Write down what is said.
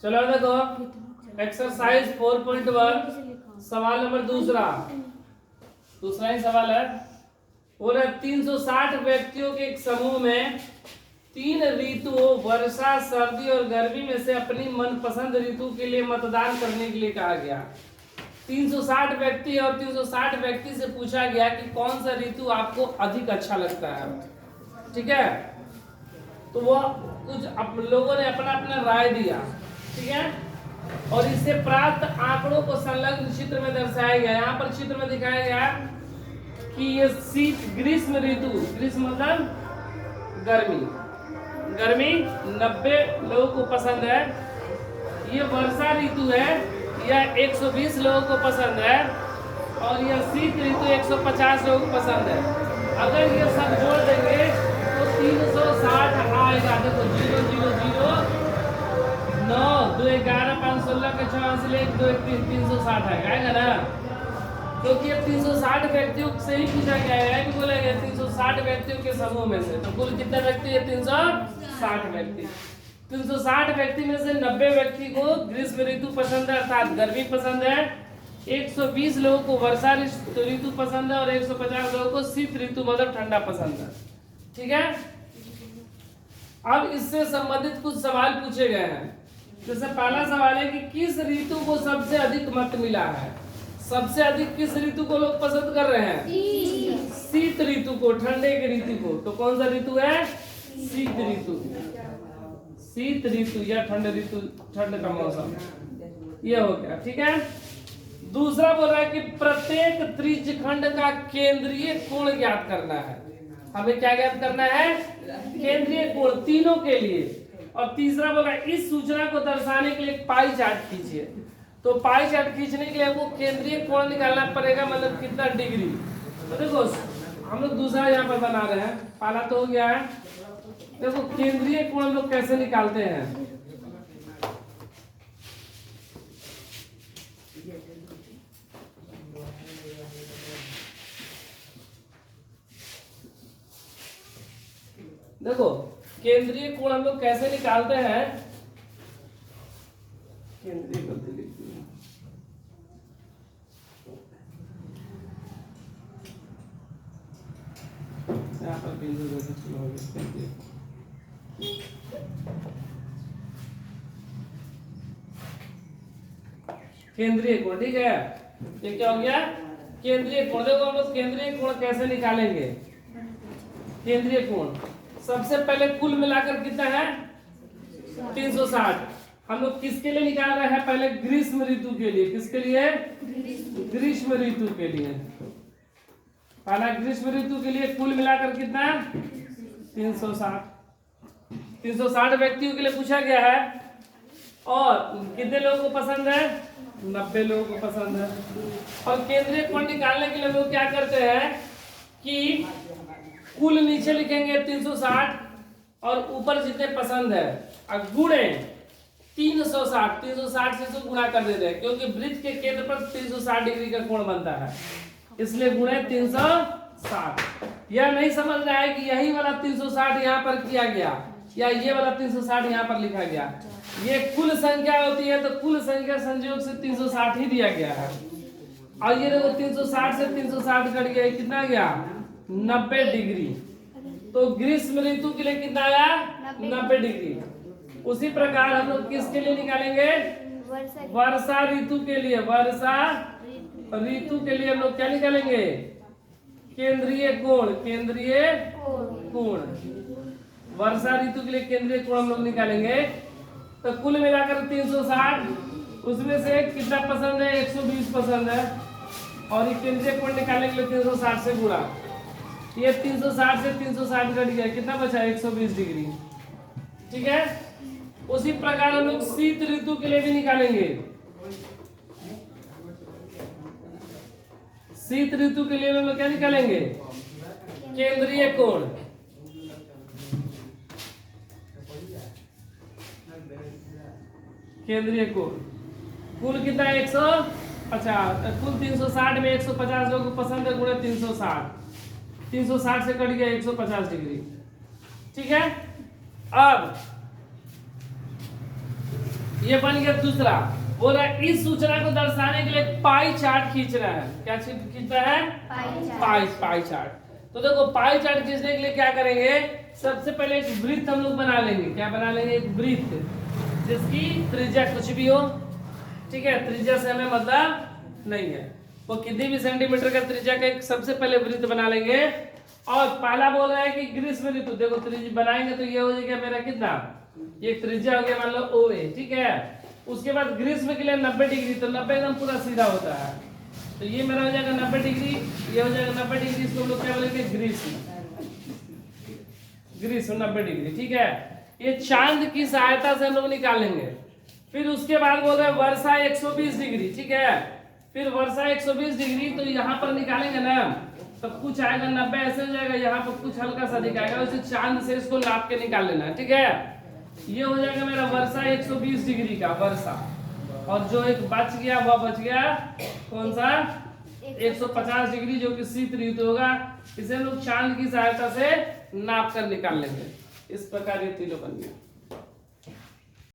चलो देखो एक्सरसाइज 4.1 सवाल नंबर दूसरा ही सवाल है। बोले 360 व्यक्तियों के एक समूह में 3 ऋतुओं वर्षा, सर्दी और गर्मी में से अपनी मनपसंद ऋतु के लिए मतदान करने के लिए कहा गया। 360 व्यक्ति और 360 व्यक्ति से पूछा गया कि कौन सा ऋतु आपको अधिक अच्छा लगता है। ठीक है, तो वो कुछ लोगों ने अपना अपना राय दिया। ठीक है, और इससे प्राप्त आंकड़ों को संलग्न चित्र में दर्शाया गया। यहाँ पर चित्र में दिखाया गया कि ये शीत ग्रीष्म ऋतु, ग्रीष्म मतलब गर्मी 90 लोगों को पसंद है। ये वर्षा ऋतु है, यह 120 लोगों को पसंद है। और यह शीत ऋतु 150 लोगों को पसंद है। अगर ये सब जोड़ देंगे तो 360 आएगा। देखो 0 0 0 9 2 11 5 16 के 84 ले 2 360 आएगा ना, क्योंकि अब 360 व्यक्तियों से ही पूछा गया है कि बोला गया 360 व्यक्तियों के समूह में से तो कुल कितने व्यक्ति है? 360 व्यक्ति। 360 व्यक्ति में से 90 व्यक्ति को ग्रीष्म ऋतु पसंद है अर्थात गर्मी पसंद है। 120 लोगों को वर्षा ऋतु पसंद है और 150 लोगों को शीत ऋतु मतलब ठंडा पसंद है। ठीक है, अब इससे संबंधित कुछ सवाल पूछे गए हैं। जैसे पहला सवाल है कि किस ऋतु को सबसे अधिक मत मिला है? सबसे अधिक किस ऋतु को लोग पसंद कर रहे हैं? शीत ऋतु को, ठंडे के ऋतु को। तो कौन सा ऋतु है? शीत ऋतु। शीत ऋतु या ठंड ऋतु, ठंड का मौसम, ये हो गया। ठीक है, दूसरा बोल रहा है कि प्रत्येक त्रिज्यखंड का केंद्रीय कोण ज्ञात करना है। हमें क्या ज्ञात करना है? केंद्रीय कोण तीनों के लिए। और तीसरा बोला इस सूचना को दर्शाने के लिए पाई चार्ट खींचिए। तो पाई चार्ट खींचने के लिए हमको केंद्रीय कोण निकालना पड़ेगा, मतलब कितना डिग्री। तो देखो हम लोग दूसरा यहाँ पर बना रहे हैं, पहला तो हो गया है। देखो केंद्रीय कोण हम लोग कैसे निकालते हैं। देखो केंद्रीय कोण हम लोग कैसे निकालते हैं। केंद्रीय गलती लिख दी, यहाँ पर बिंदु केंद्रीय कोण। ठीक है, ये क्या हो गया? केंद्रीय कोण। देखो हम लोग केंद्रीय कोण कैसे निकालेंगे। केंद्रीय कोण सबसे पहले कुल मिलाकर कितना है? 360। हम लोग किसके लिए निकाल रहे हैं? पहले ग्रीष्म ऋतु के लिए। किसके लिए? ग्रीष्म ऋतु के लिए। पहला ग्रीष्म ऋतु के लिए कुल मिलाकर कितना? 360। 360 व्यक्तियों के लिए पूछा गया है। और कितने लोगों को पसंद है? 90 लोगों को पसंद है। और केंद्रीय कोण निकालने के लिए लोग क्या करते हैं कि कुल नीचे लिखेंगे 360 और ऊपर जितने पसंद है गुणे 360। 360 से इसको गुणा कर देते हैं, क्योंकि वृत्त के केंद्र पर 360 डिग्री का कोण बनता है, इसलिए गुणे 360। यह नहीं समझ रहा है कि यही वाला 360 यहाँ पर किया गया या ये वाला 360 यहाँ पर लिखा गया। ये कुल संख्या होती है, तो कुल संख्या संयोग से 360 ही दिया गया है। और ये देखो 360 से 360 कट गया, कितना गया? 90 डिग्री। तो ग्रीष्म ऋतु के लिए कितना आया? 90 डिग्री। उसी प्रकार हम लोग किसके लिए निकालेंगे? वर्षा ऋतु के लिए। वर्षा ऋतु के लिए हम लोग क्या निकालेंगे? केंद्रीय कोण। केंद्रीय कोण वर्षा ऋतु के लिए केंद्रीय कोण हम लोग निकालेंगे। तो कुल मिलाकर 360, उसमें से कितना पसंद है? 120 पसंद है। और ये केंद्रीय कोण निकालने के लिए 360 से गुणा। ये 360 से 360 कट गया, कितना बचा? 120 डिग्री। ठीक है, उसी प्रकार हम लोग शीत ऋतु के लिए भी निकालेंगे। शीत ऋतु के लिए हम लोग क्या निकालेंगे? केंद्रीय कोण। केंद्रीय कोण कुल कितना? 150। कुल 360 में 150 लोगों को पसंद है, गुणे 360। 360 से कट गया 150 डिग्री। ठीक है, अब ये बन गया दूसरा। बोल रहा है इस सूचना को दर्शाने के लिए पाई चार्ट खींचना है। क्या खींचना है? Pie chart. तो देखो पाई चार्ट खींचने के लिए क्या करेंगे, सबसे पहले एक वृत्त हम लोग बना लेंगे। क्या बना लेंगे? एक वृत्त जिसकी त्रिज्या कुछ भी हो, ठीक है, त्रिज्या से हमें मतलब नहीं है, वो कितनी भी सेंटीमीटर का त्रिज्या का एक सबसे पहले वृत्त बना लेंगे। और पहला बोल रहा है कि ग्रीष्म ऋतु, देखो त्रिज्या बनाएंगे तो ये हो जाएगा मेरा कितना, ये त्रिज्या हो गया मान लो OA, ठीक है। उसके बाद ग्रीष्म के लिए 90 डिग्री, तो 90 एकदम पूरा सीधा होता है, तो ये मेरा हो जाएगा 90 डिग्री, ये हो जाएगा 90 डिग्री, इसको हम लोग क्या बोलेंगे? ग्रीष्म 90 डिग्री, ठीक है। ये चांद की सहायता से हम लोग निकालेंगे। फिर उसके बाद बोल रहे हैं वर्षा 120 डिग्री, ठीक है। फिर वर्षा 120 डिग्री, तो यहाँ पर निकालेंगे ना, तब कुछ आएगा 90 ऐसे हो जाएगा, यहाँ पर कुछ हल्का सा दिखाएगा, उसे चांद से इसको नाप के निकाल लेना है, ठीक है। ये हो जाएगा मेरा वर्षा 120 डिग्री का वर्षा। और जो एक बच गया वह बच गया कौन सा? 150 डिग्री, जो कि शीत ऋतु होगा। इसे हम लोग चांद की सहायता से नाप कर निकाल लेंगे। इस प्रकार ये तीनों बन गया।